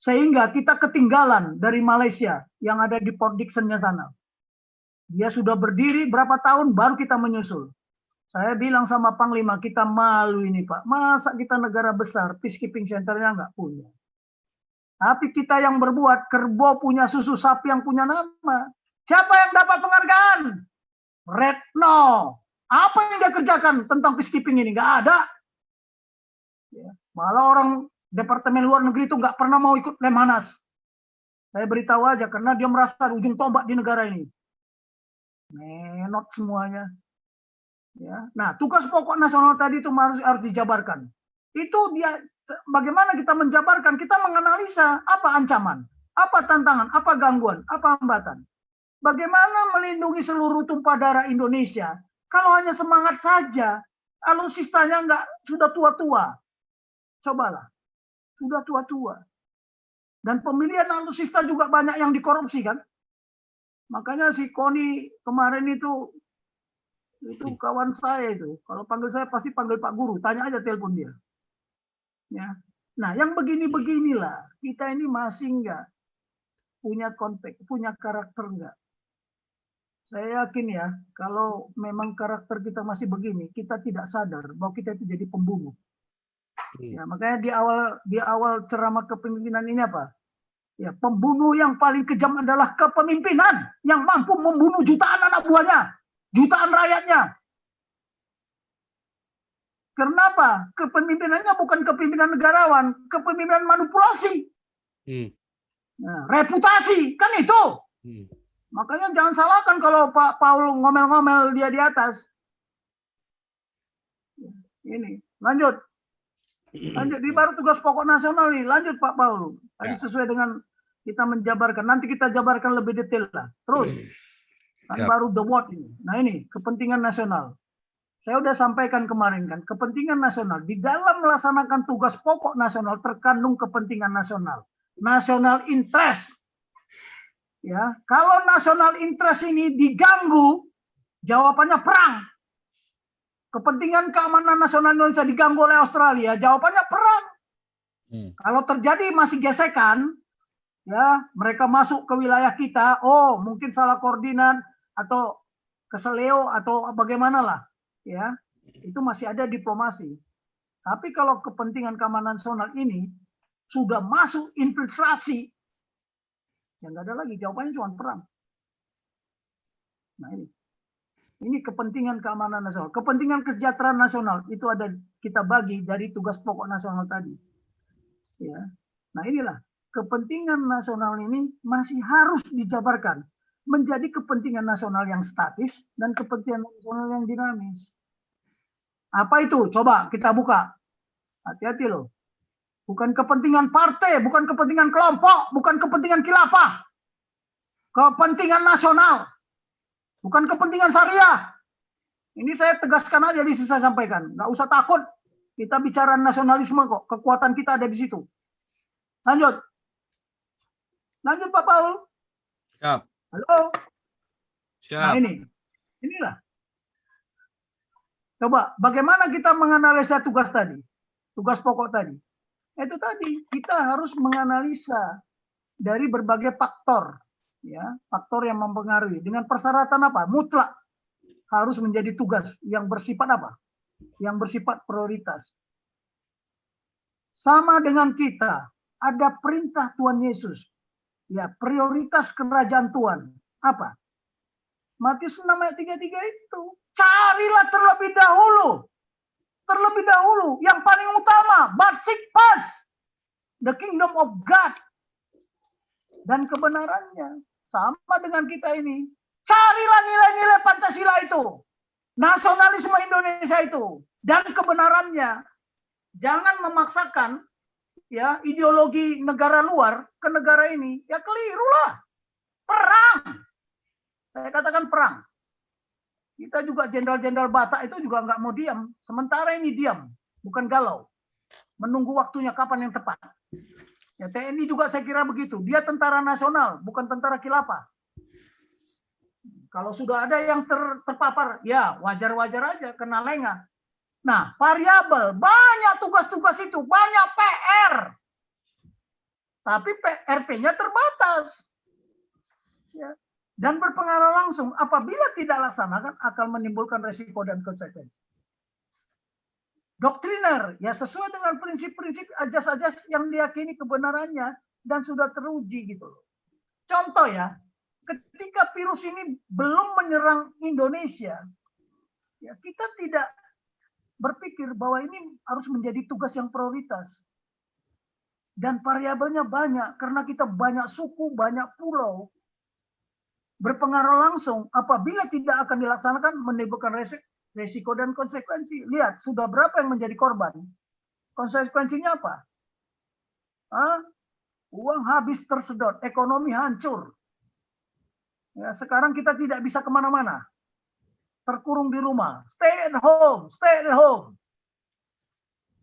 Sehingga kita ketinggalan dari Malaysia yang ada di Port Dickson-nya sana. Dia sudah berdiri berapa tahun baru kita menyusul. Saya bilang sama Panglima, kita malu ini Pak. Masa kita negara besar, Peacekeeping Center-nya nggak punya. Tapi kita yang berbuat, kerbau punya susu, sapi yang punya nama. Siapa yang dapat penghargaan? Retno. Apa yang dia kerjakan tentang peacekeeping ini? Nggak ada. Ya. Malah orang Departemen Luar Negeri itu nggak pernah mau ikut Lemhanas. Saya beritahu aja, karena dia merasa ujung tombak di negara ini. Menot semuanya. Ya. Nah, tugas pokok nasional tadi itu harus dijabarkan. Itu dia. Bagaimana kita menjabarkan, kita menganalisa apa ancaman, apa tantangan, apa gangguan, apa hambatan. Bagaimana melindungi seluruh tumpah darah Indonesia. Kalau hanya semangat saja, alutsistanya sudah tua-tua. Cobalah, sudah tua-tua. Dan pemilihan alutsista juga banyak yang dikorupsi kan. Makanya si Koni kemarin itu kawan saya itu. Kalau panggil saya pasti panggil Pak Guru, tanya aja telepon dia. Ya. Nah, yang begini-beginilah kita ini masih nggak punya konteks, punya karakter nggak. Saya yakin ya, kalau memang karakter kita masih begini, kita tidak sadar bahwa kita itu jadi pembunuh. Ya, makanya di awal ceramah kepemimpinan ini apa? Ya, pembunuh yang paling kejam adalah kepemimpinan yang mampu membunuh jutaan anak buahnya, jutaan rakyatnya. Kenapa? Kepemimpinannya bukan kepemimpinan negarawan, kepemimpinan manipulasi. Nah, reputasi, kan itu. Makanya jangan salahkan kalau Pak Paul ngomel-ngomel dia di atas. Ini, lanjut. Ini baru tugas pokok nasional nih. Lanjut Pak Paul. Tadi sesuai dengan kita menjabarkan. Nanti kita jabarkan lebih detail lah. Terus. Kan baru the what ini. Nah ini, kepentingan nasional. Saya sudah sampaikan kemarin kan, kepentingan nasional. Di dalam melaksanakan tugas pokok nasional terkandung kepentingan nasional. National interest. Ya, kalau national interest ini diganggu, jawabannya perang. Kepentingan keamanan nasional Indonesia diganggu oleh Australia, jawabannya perang. Kalau terjadi masih gesekan, ya mereka masuk ke wilayah kita, oh mungkin salah koordinat atau keseleo atau bagaimana lah. ya, itu masih ada diplomasi. Tapi kalau kepentingan keamanan nasional ini sudah masuk infiltrasi, ya nggak ada lagi, jawabannya cuma perang. Nah ini kepentingan keamanan nasional, kepentingan kesejahteraan nasional itu ada kita bagi dari tugas pokok nasional tadi. Ya, nah inilah kepentingan nasional ini masih harus dijabarkan menjadi kepentingan nasional yang statis dan kepentingan nasional yang dinamis. Apa itu? Coba kita buka. Hati-hati loh. Bukan kepentingan partai, bukan kepentingan kelompok, bukan kepentingan khilafah. Kepentingan nasional. Bukan kepentingan syariah. Ini saya tegaskan aja di sini saya sampaikan. Nggak usah takut. Kita bicara nasionalisme kok. Kekuatan kita ada di situ. Lanjut. Lanjut Pak Paul. Siap. Halo. Siap. Nah inilah. Coba bagaimana kita menganalisa tugas tadi? Tugas pokok tadi. Itu tadi kita harus menganalisa dari berbagai faktor, ya, faktor yang mempengaruhi dengan persyaratan apa? Mutlak harus menjadi tugas yang bersifat apa? Yang bersifat prioritas. Sama dengan kita ada perintah Tuhan Yesus, ya, prioritas kerajaan Tuhan apa? Matius 6 ayat 33 itu, carilah terlebih dahulu yang paling utama, but seek first the kingdom of God dan kebenarannya. Sama dengan kita ini, carilah nilai-nilai Pancasila itu, nasionalisme Indonesia itu, dan kebenarannya. Jangan memaksakan, ya, ideologi negara luar ke negara ini, ya kelirulah. Perang, saya katakan perang. Kita juga jenderal-jenderal Batak itu juga nggak mau diam. Sementara ini diam, bukan galau. Menunggu waktunya kapan yang tepat. Ya, TNI juga saya kira begitu. Dia tentara nasional, bukan tentara khilafah. Kalau sudah ada yang terpapar, ya wajar-wajar aja, kena lengah. Nah, variabel, banyak tugas-tugas itu, banyak PR. Tapi RP-nya terbatas. Ya. Dan berpengaruh langsung, apabila tidak laksanakan akan menimbulkan resiko dan konsekuensi. Doktriner, ya sesuai dengan prinsip-prinsip ajas-ajas yang diyakini kebenarannya dan sudah teruji gitu loh. Contoh ya, ketika virus ini belum menyerang Indonesia, ya kita tidak berpikir bahwa ini harus menjadi tugas yang prioritas. Dan variabelnya banyak, karena kita banyak suku, banyak pulau. Berpengaruh langsung apabila tidak akan dilaksanakan menimbulkan resiko dan konsekuensi. Lihat, sudah berapa yang menjadi korban? Konsekuensinya apa? Uang habis tersedot, ekonomi hancur. Ya, sekarang kita tidak bisa kemana-mana. Terkurung di rumah. Stay at home, stay at home.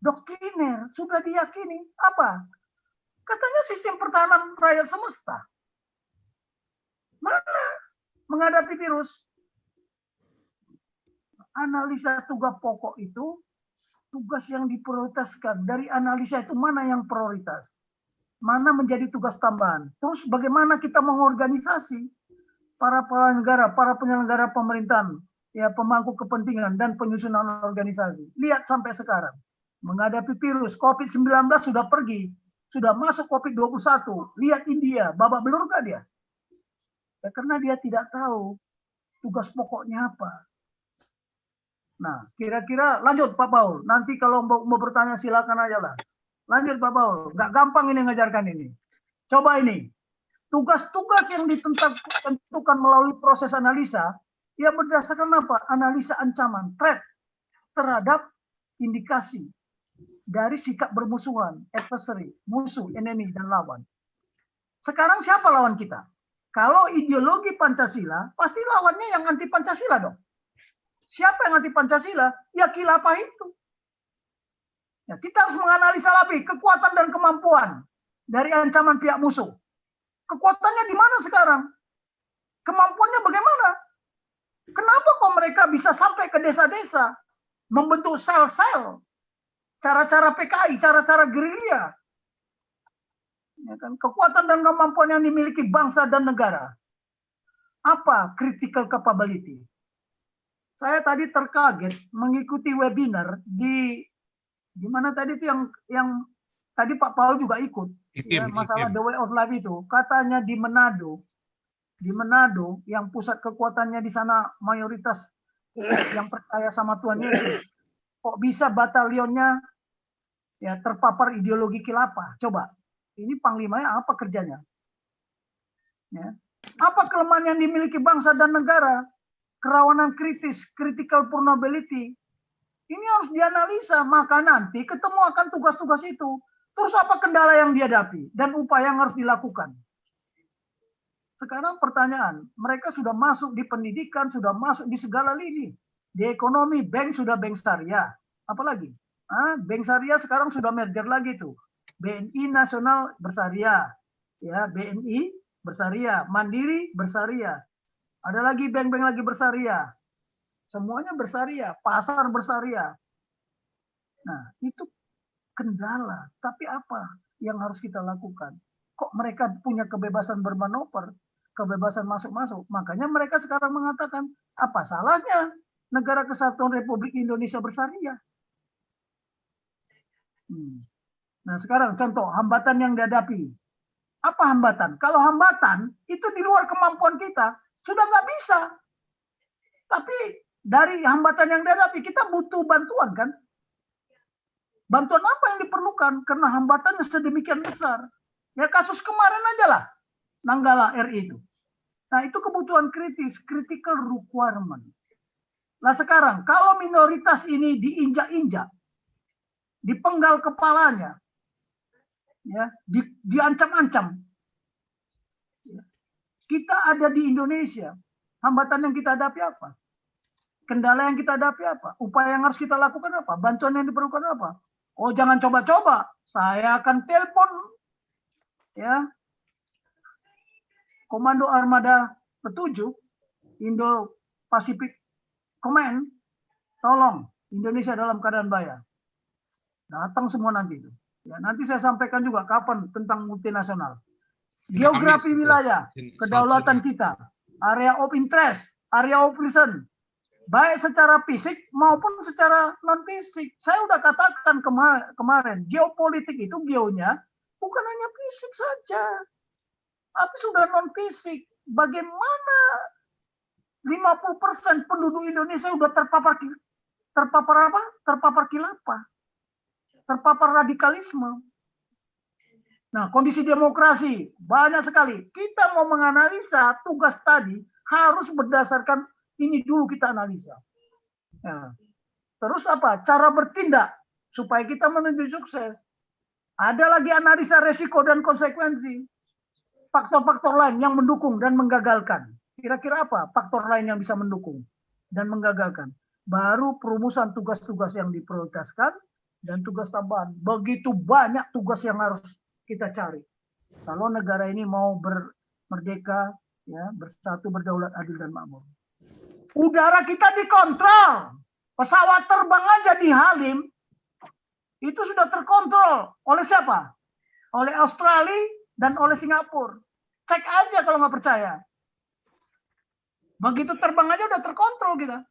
Doktriner sudah diyakini. Apa? Katanya sistem pertahanan rakyat semesta. Mana menghadapi virus? Analisa tugas pokok itu tugas yang diprioritaskan. Dari analisa itu mana yang prioritas? Mana menjadi tugas tambahan? Terus bagaimana kita mengorganisasi para penyelenggara pemerintahan, ya, pemangku kepentingan dan penyusunan organisasi. Lihat sampai sekarang. Menghadapi virus COVID-19 sudah pergi, sudah masuk COVID-21. Lihat India, babak belur nggak dia? Ya, karena dia tidak tahu tugas pokoknya apa. Nah, kira-kira lanjut Pak Paul. Nanti kalau mau bertanya silakan aja lah. Lanjut Pak Paul. Nggak gampang ini ngajarkan ini. Coba ini. Tugas-tugas yang ditentukan melalui proses analisa, ya berdasarkan apa? Analisa ancaman, threat terhadap indikasi dari sikap bermusuhan, adversary, musuh, enemy, dan lawan. Sekarang siapa lawan kita? Kalau ideologi Pancasila, pasti lawannya yang anti Pancasila dong. Siapa yang anti Pancasila? Ya khilafah itu. Ya, kita harus menganalisa lebih kekuatan dan kemampuan dari ancaman pihak musuh. Kekuatannya di mana sekarang? Kemampuannya bagaimana? Kenapa kok mereka bisa sampai ke desa-desa, membentuk sel-sel, cara-cara PKI, cara-cara gerilya? Ya kan? Kekuatan dan kemampuan yang dimiliki bangsa dan negara. Apa critical capability? Saya tadi terkaget mengikuti webinar di mana tadi itu yang tadi Pak Paul juga ikut, ya, masalah the way of life itu. Katanya di Manado yang pusat kekuatannya di sana mayoritas yang percaya sama Tuhan Yesus. Kok bisa batalionnya ya terpapar ideologi khilafah? Coba, ini panglimanya apa kerjanya? Ya. Apa kelemahan yang dimiliki bangsa dan negara? Kerawanan kritis, critical vulnerability. Ini harus dianalisa, maka nanti ketemu akan tugas-tugas itu. Terus apa kendala yang dihadapi dan upaya yang harus dilakukan? Sekarang pertanyaan, mereka sudah masuk di pendidikan, sudah masuk di segala lini. Di ekonomi, bank sudah bank syariah. Apalagi? Bank syariah sekarang sudah merger lagi tuh. BNI Nasional bersyariah. Ya, BNI bersyariah. Mandiri bersyariah. Ada lagi bank-bank lagi bersyariah. Semuanya bersyariah. Pasar bersyariah. Nah, itu kendala. Tapi apa yang harus kita lakukan? Kok mereka punya kebebasan bermanuver, kebebasan masuk-masuk. Makanya mereka sekarang mengatakan, apa salahnya Negara Kesatuan Republik Indonesia bersyariah? Nah sekarang contoh hambatan yang dihadapi. Apa hambatan? Kalau hambatan itu di luar kemampuan kita, sudah nggak bisa. Tapi dari hambatan yang dihadapi, kita butuh bantuan kan? Bantuan apa yang diperlukan? Karena hambatannya sedemikian besar. Ya kasus kemarin aja lah, Nanggala RI itu. Nah itu kebutuhan kritis, critical requirement. Nah sekarang, kalau minoritas ini diinjak-injak, dipenggal kepalanya, ya, diancam-ancam. Kita ada di Indonesia, hambatan yang kita hadapi apa? Kendala yang kita hadapi apa? Upaya yang harus kita lakukan apa? Bantuan yang diperlukan apa? Oh jangan coba-coba, saya akan telepon ya Komando Armada ke-7 Indo Pacific Command, tolong Indonesia dalam keadaan bahaya. Datang semua nanti itu. Ya, nanti saya sampaikan juga kapan tentang multinasional. Geografi wilayah, kedaulatan kita, area of interest, area of reason, baik secara fisik maupun secara non fisik. Saya udah katakan kemarin, geopolitik itu geonya bukan hanya fisik saja, tapi sudah non fisik. Bagaimana 50% penduduk Indonesia sudah terpapar apa? Terpapar khilafah, terpapar radikalisme. Nah, kondisi demokrasi banyak sekali. Kita mau menganalisa tugas tadi harus berdasarkan ini dulu kita analisa. Nah, terus apa? Cara bertindak supaya kita menuju sukses. Ada lagi analisa resiko dan konsekuensi. Faktor-faktor lain yang mendukung dan menggagalkan. Kira-kira apa faktor lain yang bisa mendukung dan menggagalkan? Baru perumusan tugas-tugas yang diprioritaskan dan tugas tambahan. Begitu banyak tugas yang harus kita cari. Kalau negara ini mau merdeka, ya, bersatu, berdaulat, adil dan makmur. Udara kita dikontrol. Pesawat terbang aja di Halim itu sudah terkontrol oleh siapa? Oleh Australia dan oleh Singapura. Cek aja kalau nggak percaya. Begitu terbang aja udah terkontrol kita.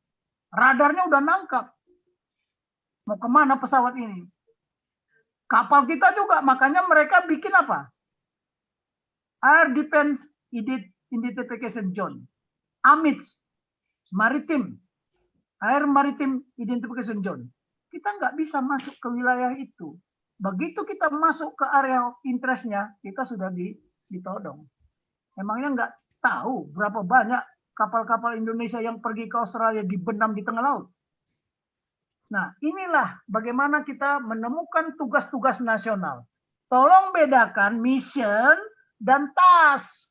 Radarnya udah nangkap. Mau kemana pesawat ini? Kapal kita juga, makanya mereka bikin apa? Air Defense Identification Zone. AMIZ, Maritim. Air Maritime Identification Zone. Kita nggak bisa masuk ke wilayah itu. Begitu kita masuk ke area interestnya, kita sudah ditodong. Emangnya nggak tahu berapa banyak kapal-kapal Indonesia yang pergi ke Australia dibenam di tengah laut? Nah, inilah bagaimana kita menemukan tugas-tugas nasional. Tolong bedakan mission dan task.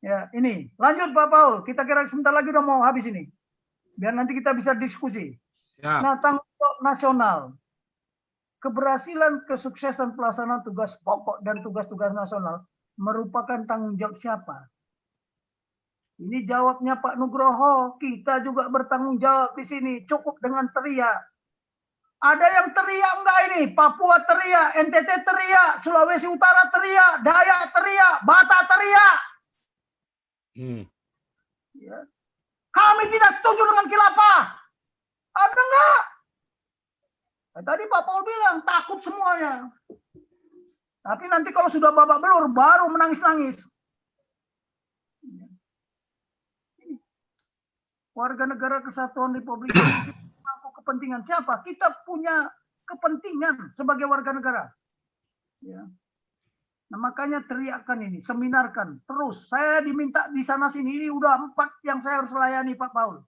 Ya, ini. Lanjut Pak Paul. Kita kira sebentar lagi udah mau habis ini. Biar nanti kita bisa diskusi. Ya. Nah, tanggung jawab nasional. Keberhasilan kesuksesan pelaksanaan tugas pokok dan tugas-tugas nasional merupakan tanggung jawab siapa? Ini jawabnya Pak Nugroho. Kita juga bertanggung jawab di sini. Cukup dengan teriak. Ada yang teriak enggak ini? Papua teriak, NTT teriak, Sulawesi Utara teriak, Dayak teriak, Batak teriak. Ya. Kami tidak setuju dengan khilafah. Ada nggak? Tadi Pak Paul bilang takut semuanya. Tapi nanti kalau sudah babak belur baru menangis-nangis. Warga negara Kesatuan Republik Indonesia mengaku kepentingan siapa? Kita punya kepentingan sebagai warga negara. Ya. Nah, makanya teriakan ini, seminarkan terus. Saya diminta di sana sini, ini udah 4 yang saya harus layani Pak Paul.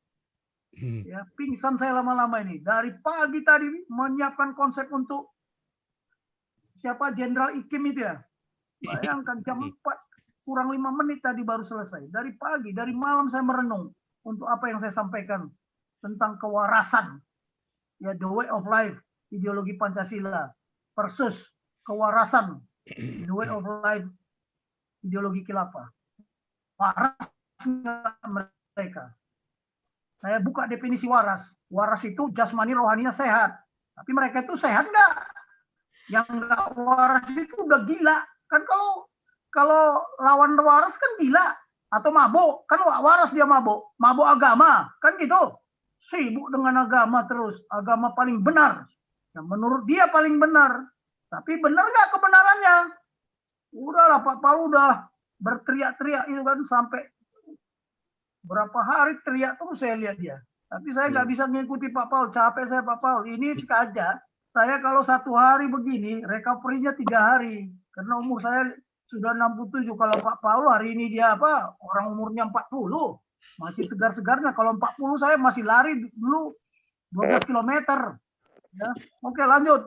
Ya, pingsan saya lama-lama ini. Dari pagi tadi menyiapkan konsep untuk siapa Jenderal Ikim itu ya. Bayangkan jam 4 kurang 5 menit tadi baru selesai. Dari pagi, dari malam saya merenung untuk apa yang saya sampaikan tentang kewarasan. Ya, the way of life, ideologi Pancasila versus kewarasan, the way of life, ideologi khilafah. Waras mereka. Saya buka definisi waras. Waras itu jasmani rohaninya sehat. Tapi mereka itu sehat nggak? Yang nggak waras itu udah gila. Kan kalau lawan waras kan gila. Atau mabuk. Kan waras dia mabuk. Mabuk agama. Kan gitu. Sibuk dengan agama terus. Agama paling benar. Yang menurut dia paling benar. Tapi benar nggak kebenarannya? Udahlah Pak Paul udah berteriak-teriak itu kan sampai berapa hari teriak terus saya lihat dia. Tapi saya nggak bisa mengikuti Pak Paul. Capek saya Pak Paul. Ini sengaja. Saya kalau 1 hari begini, recovery-nya 3 hari. Karena umur saya sudah 67. Kalau Pak Paul hari ini dia apa? Orang umurnya 40. Masih segar-segarnya. Kalau 40 saya masih lari dulu 12 km. Ya. Oke lanjut.